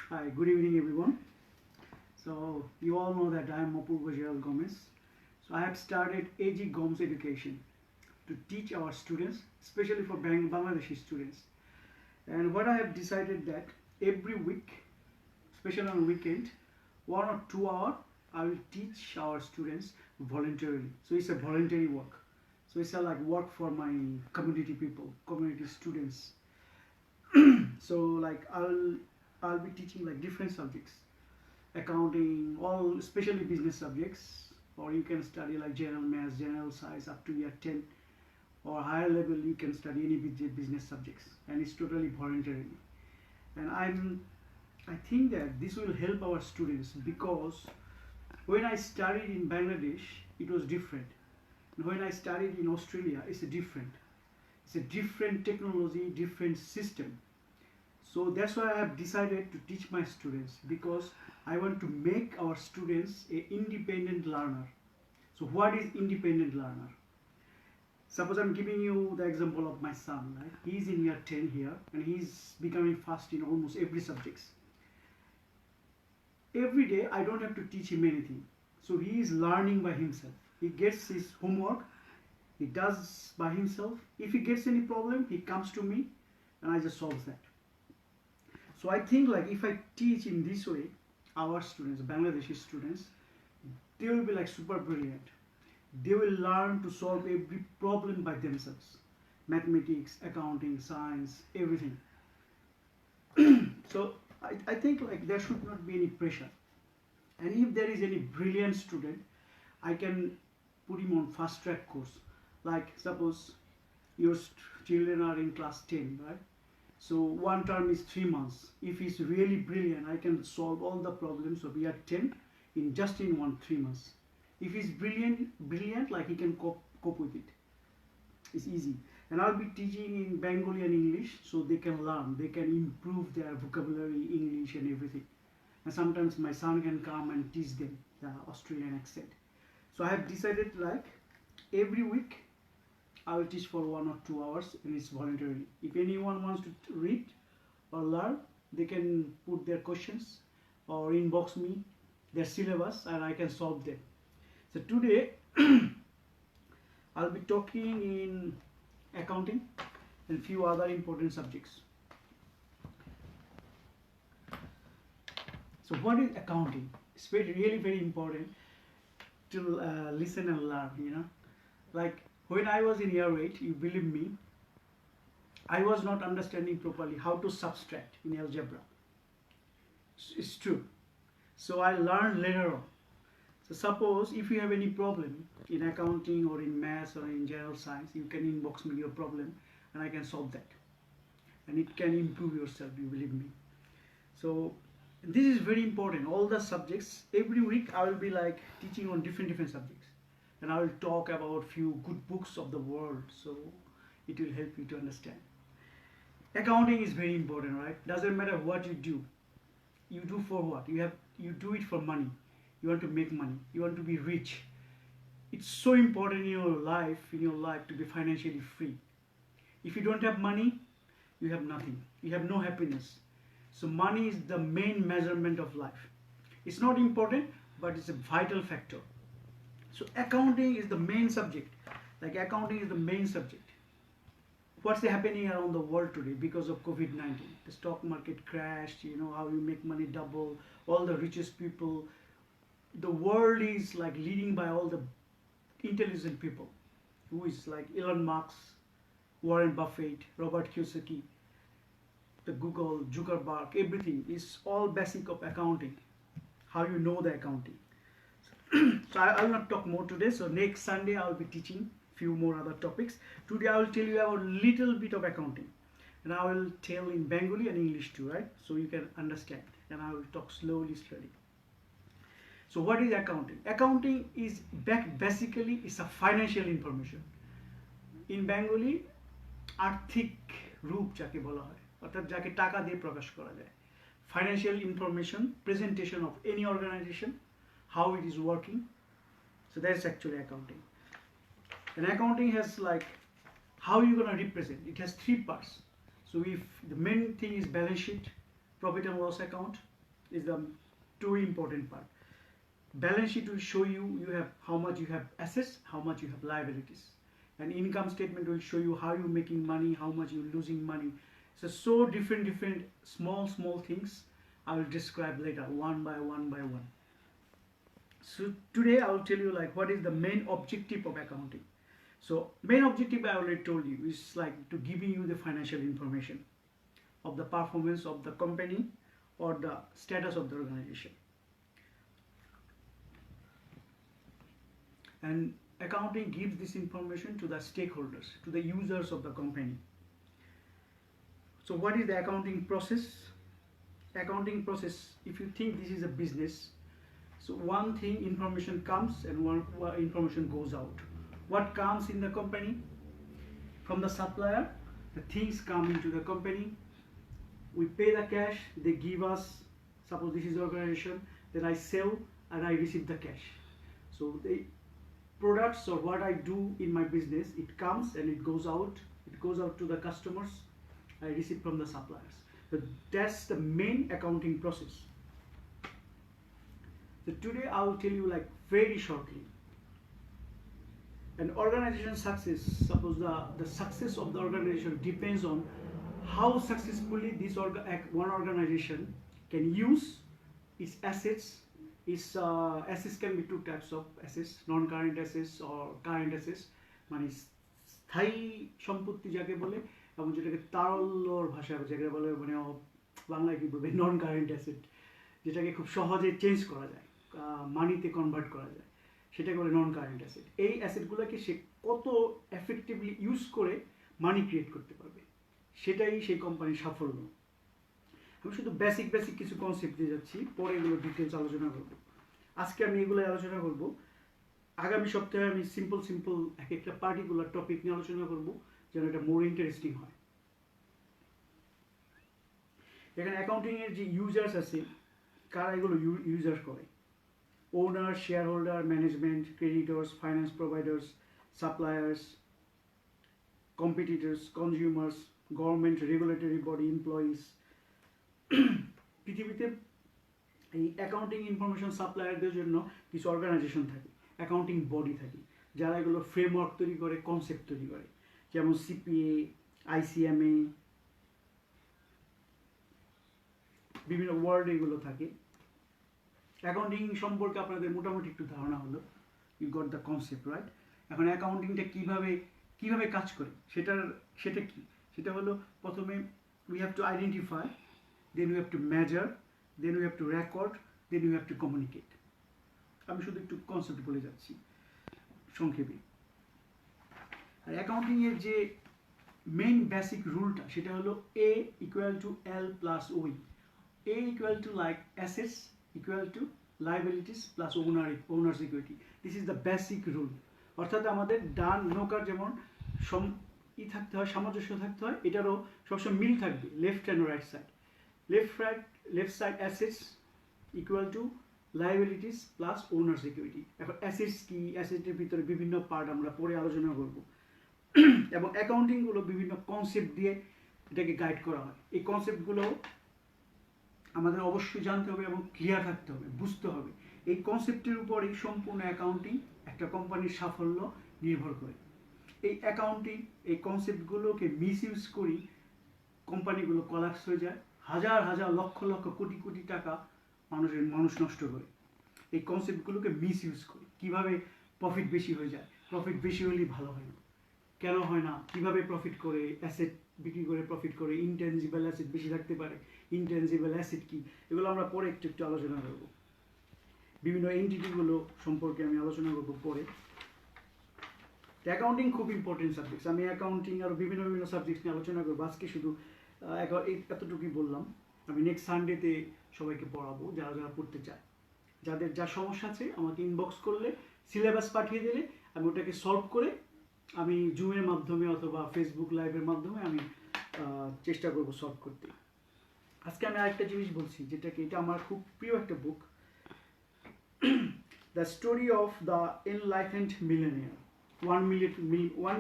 Hi, good evening everyone. So you all know that I am Apurva Gerald Gomez. So I have started AG Gomes Education to teach our students, especially for Bangladeshi students. And what I have decided that every week, especially on weekend, 1 or 2 hours, I will teach our students voluntarily. So it's a voluntary work. So it's a like work for my community people, community students. So like I'll be teaching like different subjects, accounting, all especially business subjects, or you can study like general maths, general science up to year 10, or higher level you can study any business subjects, and it's totally voluntary. And I think that this will help our students because when I studied in Bangladesh, it was different. And when I studied in Australia, it's a different. It's a different technology, different system. So that's why I have decided to teach my students, because I want to make our students a independent learner. So what is independent learner? Suppose I'm giving you the example of my son, right? He's in year 10 here and he's becoming fast in almost every subjects. Every day I don't have to teach him anything. So he is learning by himself. He gets his homework, he does by himself. If he gets any problem, he comes to me and I just solve that. So I think like if I teach in this way, our students, Bangladeshi students, they will be like super brilliant. They will learn to solve every problem by themselves. Mathematics, accounting, science, everything. So I think like there should not be any pressure. And if there is any brilliant student, I can put him on fast track course. Like suppose your children are in class 10, right? So one term is 3 months. If he's really brilliant, I can solve all the problems of year 10 in just in 3 months. If he's brilliant, like he can cope with it. It's easy. And I'll be teaching in Bengali and English, so they can learn, they can improve their vocabulary, English and everything. And sometimes my son can come and teach them the Australian accent. So I have decided like every week I will teach for 1 or 2 hours, and it's voluntary. If anyone wants to read or learn, they can put their questions or inbox me their syllabus and I can solve them. So today I'll be talking in accounting and few other important subjects. So what is accounting? It's really very important to listen and learn. Like when I was in year 8, you believe me, I was not understanding properly how to subtract in algebra. It's true. So I learned later on. So suppose if you have any problem in accounting or in maths or in general science, you can inbox me your problem and I can solve that. And it can improve yourself, you believe me. So this is very important. All the subjects, every week I will be like teaching on different subjects. And I will talk about few good books of the world. So it will help you to understand. Accounting is very important, right? Doesn't matter what you do. You do for what? You do it for money. You want to make money. You want to be rich. It's so important in your life to be financially free. If you don't have money, you have nothing. You have no happiness. So money is the main measurement of life. It's not important, but it's a vital factor. So accounting is the main subject. Like accounting is the main subject. What's happening around the world today because of COVID-19? The stock market crashed, how you make money double, all the richest people. The world is like leading by all the intelligent people, who is like Elon Musk, Warren Buffett, Robert Kiyosaki, the Google, Zuckerberg, everything is all basic of accounting. How you know the accounting. So I will not talk more today. So next Sunday I will be teaching few more other topics. Today I will tell you about little bit of accounting, and I will tell in Bengali and English too, right? So you can understand, and I will talk slowly. So what is accounting? Accounting is basically is a financial information. In Bengali, আর্থিক রূপ যাকে বলা হয়, অর্থাৎ যাকে টাকা দিয়ে প্রকাশ করা যায়. Financial information, presentation of any organization, how it is working. So that's actually accounting. And accounting has like how you're gonna represent. It has 3 parts. So if the main thing is balance sheet, profit and loss account, is the two important part. Balance sheet will show you have how much you have assets, how much you have liabilities, and income statement will show you how you're making money, how much you're losing money. So different small things I will describe later one by one. So today I will tell you like what is the main objective of accounting. So main objective I already told you is like to giving you the financial information of the performance of the company or the status of the organization. And accounting gives this information to the stakeholders, to the users of the company. So what is the accounting process? Accounting process, if you think this is a business, so one thing information comes and one information goes out. What comes in the company? From the supplier, the things come into the company. We pay the cash, they give us, suppose this is the organization, then I sell and I receive the cash. So the products or what I do in my business, it comes and it goes out to the customers, I receive from the suppliers. So that's the main accounting process. So today I will tell you like very shortly. An organization success, suppose the success of the organization depends on how successfully this one organization can use its assets. Its assets can be two types of assets, non-current assets or current assets. মানে স্থায়ী সম্পত্তি যাকে বলে এবং যেটাকে তারল্যর ভাষায় যেটাকে বলে মানে বাংলায় কি বলবে নন কারেন্ট অ্যাসেট, যেটাকে খুব সহজে চেঞ্জ করা যায়, মানিতে কনভার্ট করা যায়, সেটাকে বলে নন কারেন্ট অ্যাসেট। এই অ্যাসেটগুলোকে সে কত এফেক্টিভলি ইউজ করে মানি ক্রিয়েট করতে পারবে, সেটাই সেই কোম্পানির সাফল্য। আমি শুধু বেসিক কিছু কনসেপ্ট দিয়ে যাচ্ছি, পরে এগুলো ডিটেলস আলোচনা করব। আজকে আমি এগুলো আলোচনা করব, আগামী সপ্তাহে আমি সিম্পল এক একটা পার্টিকুলার টপিক নিয়ে আলোচনা করব যেন এটা মোর ইন্টারেস্টিং হয়। এখানে অ্যাকাউন্টিং এর যে ইউজার্স আছে, কারা এগুলো ইউজার করে? Owner, share holder, management, creditors, finance providers, suppliers, competitors, consumers, government, regulatory body, employees. পৃথিবীতে এই অ্যাকাউন্টিং ইনফরমেশন সাপ্লায়ারদের জন্য কিছু অর্গানাইজেশন থাকে, অ্যাকাউন্টিং বডি থাকে, যারা এগুলো ফ্রেমওয়ার্ক তৈরি করে, কনসেপ্ট তৈরি করে, যেমন সিপিএ, আইসিএমএ, বিভিন্ন ওয়ার্ড এগুলো থাকে। অ্যাকাউন্টিং সম্পর্কে আপনাদের মোটামুটি একটু ধারণা হলো, you got the concept, right? এখন অ্যাকাউন্টিংটা কিভাবে কাজ করে সেটা কি? সেটা হলো প্রথমে we have to identify, then we have to measure, then we have to record, then we have to communicate. আমি শুধু একটু কনসেপ্ট বলে যাচ্ছি সংক্ষেপে। আর অ্যাকাউন্টিং এর যে মেইন বেসিক রুলটা সেটা হলো A = L + OE. A = like assets = liabilities plus owner's equity. This is the basic rule. অর্থাৎ আমাদের ডান নৌকার যেমন থাকতে হয়, সামঞ্জস্য থাকতে হয়, এটারও সবসময় মিল থাকবে, left and right side. Left side assets = liabilities plus owners equity. এখন অ্যাসেটস কি, অ্যাসেটের ভিতরে বিভিন্ন পার্ট আমরা পরে আলোচনা করব। এবং অ্যাকাউন্টিংগুলো বিভিন্ন কনসেপ্ট দিয়ে এটাকে গাইড করা হয়। এই কনসেপ্টগুলো আমাদের অবশ্যই জানতে হবে এবং ক্লিয়ার থাকতে হবে, বুঝতে হবে। এই কনসেপ্টের উপরেই সম্পূর্ণ অ্যাকাউন্টিং একটা কোম্পানির সাফল্য নির্ভর করে। এই অ্যাকাউন্টিং এই কনসেপ্টগুলোকে মিসইউজ করি, কোম্পানিগুলো কলাপস হয়ে যায়, হাজার লক্ষ কোটি টাকা মানুষ নষ্ট করে। এই কনসেপ্টগুলোকে মিসইউজ করি, কিভাবে প্রফিট বেশি হয়ে যায়, প্রফিট বেশি হলেই ভালো হয় না, কেন হয় না, কিভাবে প্রফিট করে, অ্যাসেট বিক্রি করে প্রফিট করে, ইনটেনজিবল অ্যাসেট বেশি থাকতে পারে, ইনটেনজিবল অ্যাসেট কি, এগুলো আমরা পরে একটু আলোচনা করব। বিভিন্ন এন্টিটিগুলো সম্পর্কে আমি আলোচনা করব পরে। অ্যাকাউন্টিং খুব ইম্পর্টেন্ট সাবজেক্ট। আমি অ্যাকাউন্টিং আর বিভিন্ন সাবজেক্ট নিয়ে আলোচনা করবো। আজকে শুধু এতটুকুই বললাম। আমি নেক্সট সানডেতে সবাইকে পড়াবো, যারা পড়তে চায়। যাদের যা সমস্যা আছে আমাকে ইনবক্স করলে, সিলেবাস পাঠিয়ে দিলে আমি ওটাকে সলভ করে আমি জুমের মাধ্যমে অথবা ফেসবুক লাইভের মাধ্যমে আমি চেষ্টা করব সলভ করতে। আজকে আমি আরেকটা জিনিস বলছি, এটা আমার খুব প্রিয় একটা book, the story of the enlightened millionaire, 1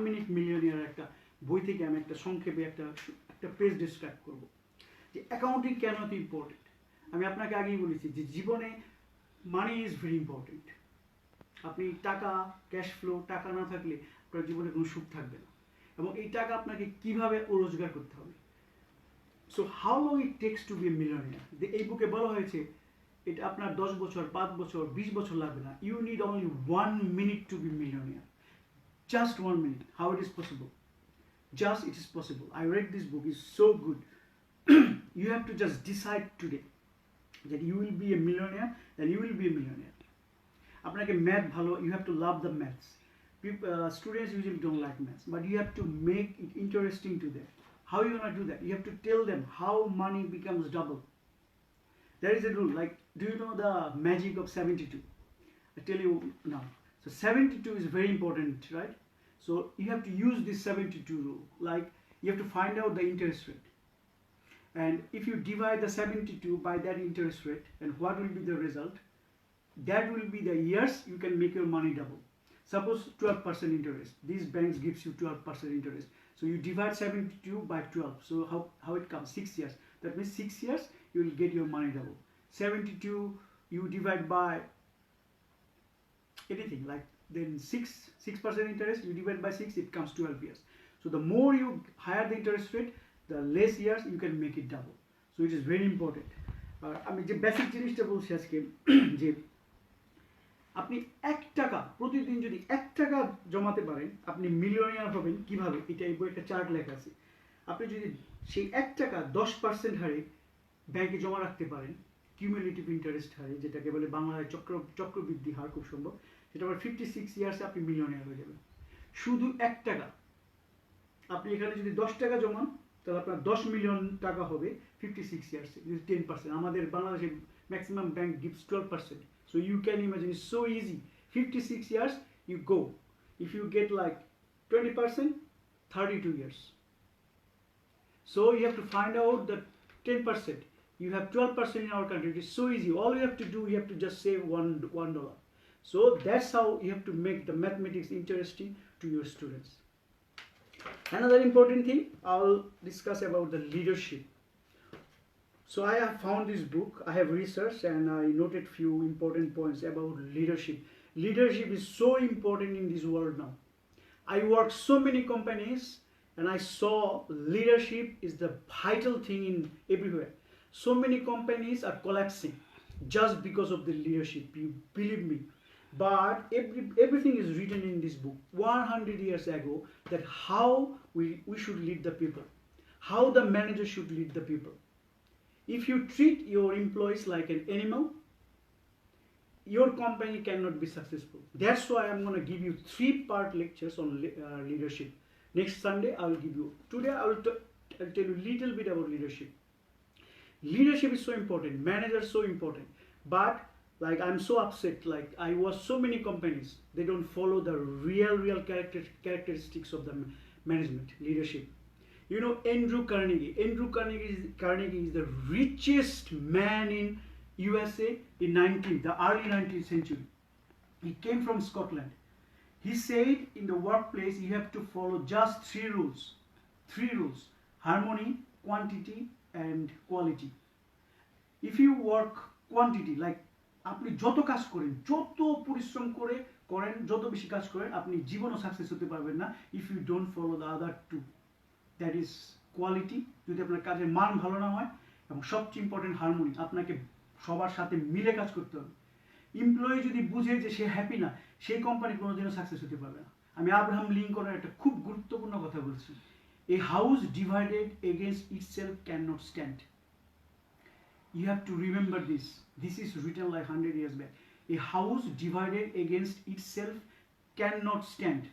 minute millionaire একটা বই থেকে আমি একটা সংক্ষেপে একটা পেজ ডিসক্রাইব করব যে অ্যাকাউন্টিং কেন এত ইম্পর্টেন্ট। আমি আপনাকে আগেই বলেছি যে জীবনে মানি ইজ ভেরি ইম্পর্টেন্ট। আপনি টাকা, ক্যাশ ফ্লো, টাকা না থাকলে আপনার জীবনে কোনো সুখ থাকবে না, এবং এই টাকা আপনাকে কিভাবে রোজগার করতে হবে। So how long it takes to be a millionaire, এই বুকে বলা হয়েছে এটা আপনার 10 বছর, 5 বছর, 20 বছর লাগবে না। You need only 1 minute to be millionaire, just 1 minute। How it is possible? Just it is possible. I read this book, it's so good. You have to just decide today that you will be a millionaire, then you will be a millionaire. আপনাকে math ভালো, you have to love the maths. Students usually don't like maths, but you have to make it interesting to them. How are you gonna do that? You have to tell them how money becomes double. There is a rule, like, do you know the magic of 72? I tell you now. So 72 is very important, right? So you have to use this 72 rule. Like, you have to find out the interest rate, and if you divide the 72 by that interest rate, and what will be the result? That will be the years you can make your money double. Suppose 12% interest. These banks gives you 12% interest. So you divide 72 by 12. So how it comes? 6 years. That means 6 years you will get your money double. 72 you divide by anything, like then 6% interest, you divide by 6, it comes 12 years. So the more you higher the interest rate, the less years you can make it double. So it is very important. আমি যে basic জিনিসটা বলছি আজকে, যে আপনি 1 টাকা প্রতিদিন যদি 1 টাকা জমাতে পারেন, আপনি মিলিয়নিয়ার হবেন কিভাবে, এটা এই বইয়ে একটা চার্ট লেখা আছে। আপনি যদি সেই 1 টাকা 10% হারে ব্যাংকে জমা রাখতে পারেন, কিউমুলেটিভ ইন্টারেস্ট হারে, যেটাকে বলে বাংলায় চক্রবৃদ্ধি হার, খুব সম্ভব, সেটা আবার 56 ইয়ার্সে আপনি মিলিয়নিয়ার হয়ে যাবেন। শুধু 1 টাকা। আপনি এখানে যদি 10 টাকা জমান, তাহলে আপনার 10 মিলিয়ন টাকা হবে 56 ইয়ার্সে, 10%। আমাদের বাংলাদেশে maximum bank gives 12%। So you can imagine, it's so easy. 56 years you go. If you get like 20%, 32 years. So you have to find out the 10%. You have 12% in our country. It is so easy. All you have to do, you have to just save $1. So that's how you have to make the mathematics interesting to your students. Another important thing, I'll discuss about the leadership. So I have found this book, I have researched, and I noted few important points about leadership. Leadership is so important in this world now. I work so many companies, and I saw leadership is the vital thing in everywhere. So many companies are collapsing just because of the leadership, you believe me. But everything is written in this book 100 years ago, that how we should lead the people, how the manager should lead the people. If you treat your employees like an animal, your company cannot be successful. That's why I'm going to give you 3-part lectures on leadership. Next Sunday I will give you. Today I'll tell you a little bit about leadership. Leadership is so important, manager is so important, but like I'm so upset, like I watch so many companies, they don't follow the real characteristics of the management leadership. You know Andrew Carnegie. Andrew Carnegie is the richest man in USA in the early 19th century. He came from Scotland. He said in the workplace you have to follow just 3 rules. 3 rules: harmony, quantity, and quality. If you work quantity, like আপনি যত কাজ করেন, যত পরিশ্রম করেন, যত বেশি কাজ করেন, আপনি জীবনও সাকসেস হতে পারবেন না if you don't follow the other 2. That is quality, যদি আপনার কাজের মান ভালো না হয়, এবং সবচেয়ে ইম্পর্টেন্ট হারমোনি, আপনাকে সবার সাথে মিলে কাজ করতে হবে। এমপ্লয়ি যদি বুঝে যে সে হ্যাপি না, সেই কোম্পানি কোনোদিনও সাকসেস হতে পারবে না। আমি আব্রাহাম লিঙ্কনের একটা খুব গুরুত্বপূর্ণ কথা বলছি, a house divided against itself can not stand. You have to remember this is written like 100 years back. A house divided against itself can not stand.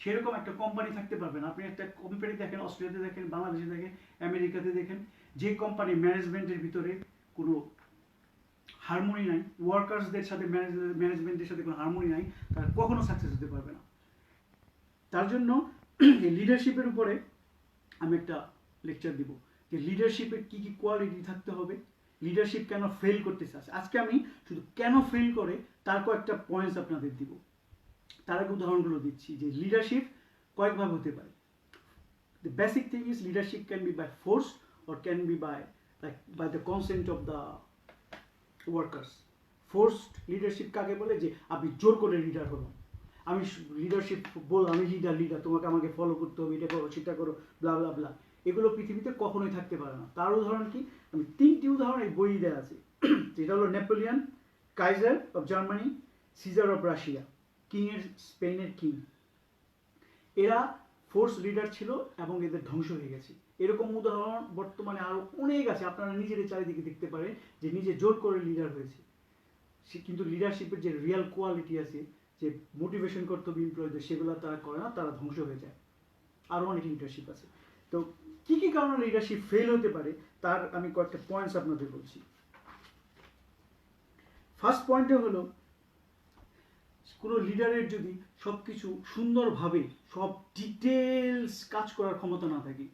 সেরকম একটা কোম্পানি থাকতে পারবেন। আপনি একটা কোম্পানি দেখেন, অস্ট্রেলিয়াতে দেখেন, বাংলাদেশে দেখেন, আমেরিকাতে দেখেন, যে কোম্পানি ম্যানেজমেন্টের ভিতরে কোনো হারমোনি নাই, ওয়ার্কার্সদের সাথে ম্যানেজমেন্টের সাথে কোনো হারমোনি নাই, তারা কখনো সাকসেস হতে পারবে না। তার জন্য এই লিডারশিপের উপরে আমি একটা লেকচার দিব, যে লিডারশিপের কী কী কোয়ালিটি থাকতে হবে, লিডারশিপ কেন ফেল করতেছে। আজকে আমি শুধু কেন ফেল করে তার কয়েকটা পয়েন্টস আপনাদের দিব। তার আগে উদাহরণগুলো দিচ্ছি যে লিডারশিপ কয়েকভাবে হতে পারে। The basic thing is leadership can be by force or can be by the consent of the workers. Forced leadership কাকে বলে? যে আপনি জোর করে লিডার হলো, আমি লিডারশিপ আমি লিডার, তোমাকে আমাকে ফলো করতে হবে, এটা করো সেটা করো, ব্লা ব্লা ব্লা। এগুলো পৃথিবীতে কখনোই থাকতে পারে না। তার উদাহরণ কি? আমি 3টি উদাহরণ এই বই দেওয়া আছে। যেটা হলো Napoleon, kaiser of Germany, Caesar of Russia, স্পেনের কিং। এরা ফোর্স লিডার ছিল এবং এদের ধ্বংস হয়ে গেছে। এরকম উদাহরণ বর্তমানে আরও অনেক আছে, আপনারা নিজেদের চারিদিকে দেখতে পারেন যে নিজে জোর করে লিডার হয়েছে। সে কিন্তু লিডারশিপের যে রিয়েল কোয়ালিটি আছে, যে মোটিভেশন করতে হবে এমপ্লয়ীদের, সেগুলো তারা করে না, তারা ধ্বংস হয়ে যায়। আরও অনেক লিডারশিপ আছে। তো কী কী কারণে লিডারশিপ ফেল হতে পারে তার আমি কয়েকটা পয়েন্টস আপনাদের বলছি। ফার্স্ট পয়েন্টটা হলো, কোনো লিডারের যদি সব কিছু সুন্দরভাবে সব ডিটেলস কাজ করার ক্ষমতা না থাকে,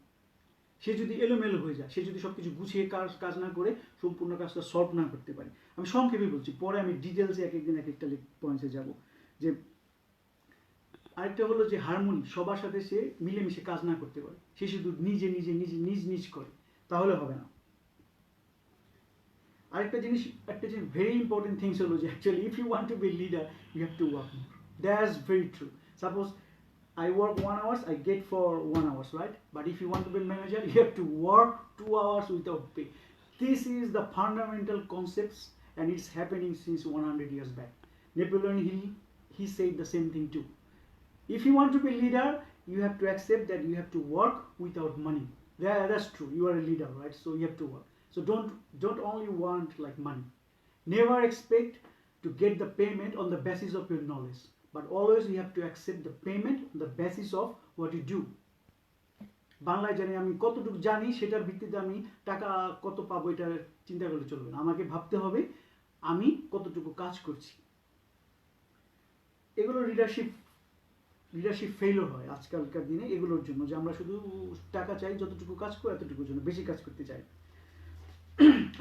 সে যদি এলোমেলো হয়ে যায়, সে যদি সব কিছু গুছিয়ে কাজ না করে সম্পূর্ণ কাজটা সলভ না করতে পারে। আমি সংক্ষেপে বলছি, পরে আমি ডিটেলসে এক একদিন এক একটা পয়েন্টসে যাব। যে আরেকটা হলো যে হারমোনি, সবার সাথে সে মিলেমিশে কাজ না করতে পারে, সে শুধু নিজ করে, তাহলে হবে না। আরেকটা জিনিস, ভেরি ইম্পর্টেন্ট থিংস হলো যে actually if you want to be leader you have to work more. That's very true. Suppose I work 1 hours, I get for 1 hours, right? But if you want to be a manager, you have to work 2 hours without pay. This is the fundamental concepts, and it's happening since 100 years back. Napoleon Hill, he said the same thing too. If you want to be a leader, you have to accept that you have to work without money. That's true. You are a leader, right? So you have to work. So don't only want like money. Never expect to get the payment on the basis of your knowledge. But always you have to accept the payment on the basis of what you do. বাংলায় জানি আমি কতটুকু জানি সেটার ভিত্তিতে আমি টাকা কত পাবো এটা চিন্তা করলে চলবে না। আমাকে ভাবতে হবে আমি কতটুকু কাজ করছি। এগুলো লিডারশিপ ফেইলিওর হয় আজকালকার দিনে এগুলোর জন্য, যে আমরা শুধু টাকা চাই, যতটুকু কাজ করো এতটুকুর জন্য, বেশি কাজ করতে চাই।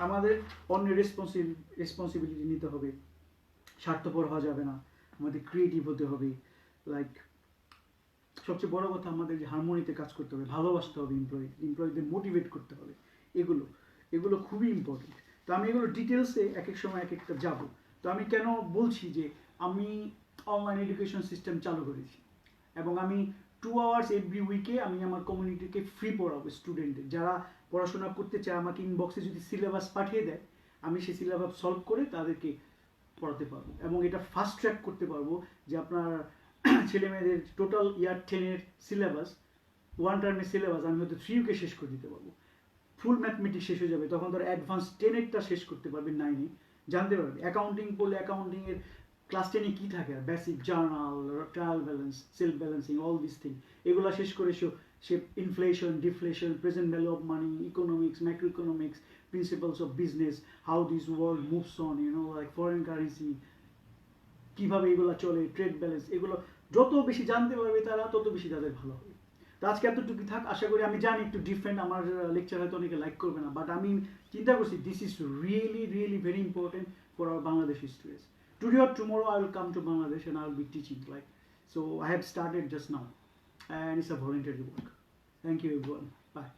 আমাদের অন্যের রেসপন্সিবিলিটি নিতে হবে, স্বার্থপর হওয়া যাবে না, আমাদের ক্রিয়েটিভ হতে হবে। লাইক সবচেয়ে বড় কথা, আমাদের যে হারমোনিতে কাজ করতে হবে, ভালোবাসতে হবে এমপ্লয়ীদের মোটিভেট করতে হবে। এগুলো খুবই ইম্পর্টেন্ট। তো আমি এগুলো ডিটেলসে এক এক সময় এক একটা যাব। তো আমি কেন বলছি যে আমি অনলাইন এডুকেশন সিস্টেম চালু করেছি, এবং আমি 2 hours এভরি উইকে আমি আমার কমিউনিটিকে ফ্রি পড়াবো। স্টুডেন্টদের যারা পড়াশোনা করতে চায় আমাকে ইনবক্সে যদি সিলেবাস পাঠিয়ে দেয়, আমি সেই সিলেবাস সলভ করে তাদেরকে পড়াতে পারবো, এবং এটা ফাস্ট ট্র্যাক করতে পারবো যে আপনার ছেলে মেয়েদের টোটাল ইয়ার 10-এর সিলেবাস, 1 টার্মের সিলেবাস আমি হয়তো 3 উইকে শেষ করে দিতে পারবো। ফুল ম্যাথমেটিক্স শেষ হয়ে যাবে, তখন ধরো অ্যাডভান্স 10-এরটা শেষ করতে পারবে 9-এ, জানতে পারবে। অ্যাকাউন্টিং পড়লে অ্যাকাউন্টিংয়ের ক্লাস 10-এ কী থাকে, basic journal, trial balance, self balancing, all this thing, এগুলো শেষ করে সে inflation, deflation, present value of money, economics, macro economics, principles of business, how this world moves on, like foreign currency, কীভাবে এগুলো চলে, ট্রেড ব্যালেন্স, এগুলো যত বেশি জানতে পারবে তারা, তত বেশি তাদের ভালো হবে। তো আজকে এতটুকু থাক। আশা করি, আমি জানি একটু ডিফারেন্ট, আমার লেকচার হয়তো অনেকে লাইক করবে না, বাট আমি চিন্তা করছি this is really very important for our Bangladeshi students. Today or tomorrow I will come to Bangladesh and I will be teaching. So I have started just now, and it's a voluntary work. Thank you everyone. Bye.